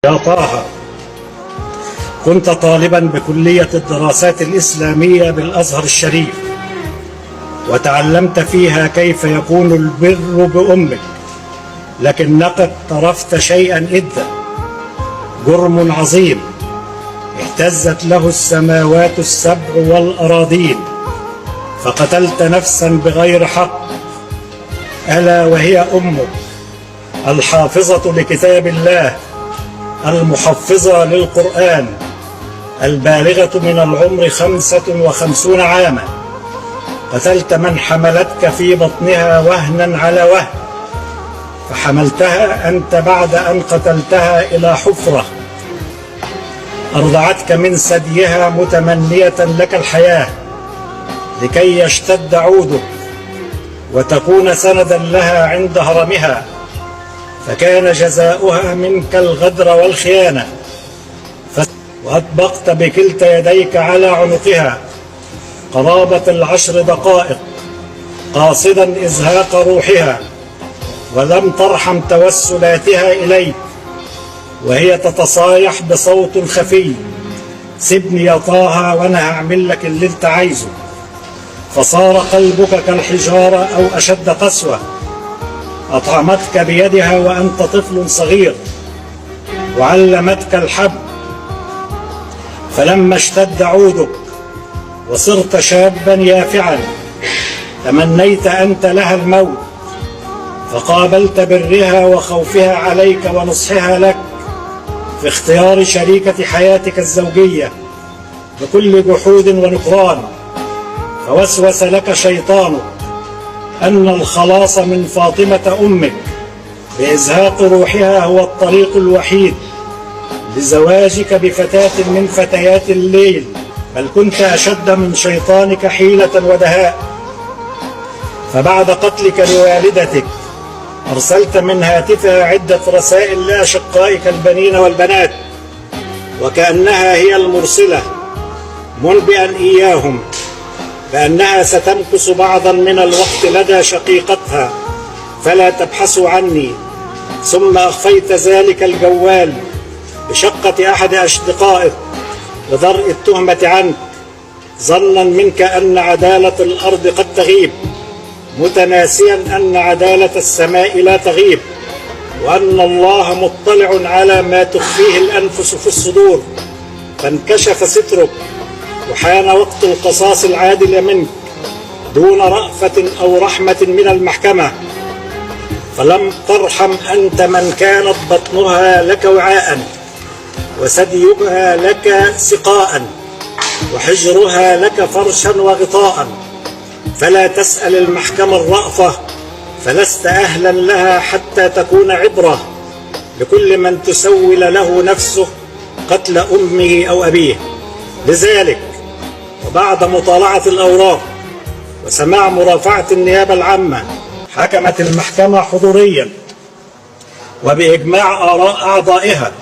يا طه، كنت طالبا بكلية الدراسات الإسلامية بالأزهر الشريف، وتعلمت فيها كيف يكون البر بأمك، لكنك اقترفت شيئا إذا جرم عظيم اهتزت له السماوات السبع والأراضين، فقتلت نفسا بغير حق، ألا وهي أمك الحافظة لكتاب الله، المحفظة للقرآن، البالغة من العمر 55 عاما. قتلت من حملتك في بطنها وهنا على وهن، فحملتها أنت بعد أن قتلتها إلى حفرة، أرضعتك من ثديها متمنية لك الحياة لكي يشتد عودك وتكون سندا لها عند هرمها، فكان جزاؤها منك الغدر والخيانة، وأطبقت بكلتا يديك على عنقها قرابة 10 دقائق قاصدا إزهاق روحها، ولم ترحم توسلاتها إليك وهي تتصايح بصوت خفي: سيبني يا طه وأنا هعمل لك اللي انت عايزه. فصار قلبك كالحجارة أو أشد قسوة. أطعمتك بيدها وأنت طفل صغير، وعلمتك الحب، فلما اشتد عودك وصرت شابا يافعا تمنيت أنت لها الموت، فقابلت برها وخوفها عليك ونصحها لك في اختيار شريكة حياتك الزوجية بكل جحود ونكران، فوسوس لك شيطانك أن الخلاص من فاطمة أمك بإزهاق روحها هو الطريق الوحيد لزواجك بفتاة من فتيات الليل، بل كنت أشد من شيطانك حيلة ودهاء. فبعد قتلك لوالدتك أرسلت من هاتفها عدة رسائل لأشقائك البنين والبنات، وكأنها هي المرسلة، منبئا إياهم بأنها ستمكث بعضا من الوقت لدى شقيقتها فلا تبحثوا عني، ثم أخفيت ذلك الجوال بشقة أحد أصدقائك لدرء التهمة عنك، ظنا منك أن عدالة الأرض قد تغيب، متناسيا أن عدالة السماء لا تغيب، وأن الله مطلع على ما تخفيه الأنفس في الصدور. فانكشف سترك وحان وقت القصاص العادل منك دون رأفة أو رحمة من المحكمة، فلم ترحم أنت من كانت بطنها لك وعاء، وثديها لك سقاء، وحجرها لك فرشا وغطاء، فلا تسأل المحكمة الرأفة، فلست أهلا لها حتى تكون عبرة لكل من تسول له نفسه قتل أمه أو أبيه. لذلك وبعد مطالعة الأوراق وسماع مرافعة النيابة العامة، حكمت المحكمة حضوريا وبإجماع آراء أعضائها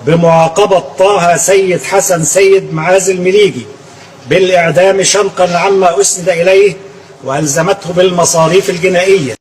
بمعاقبة طه سيد حسن سيد معاذ المليجي بالإعدام شنقا عما أسند إليه، وألزمته بالمصاريف الجنائية.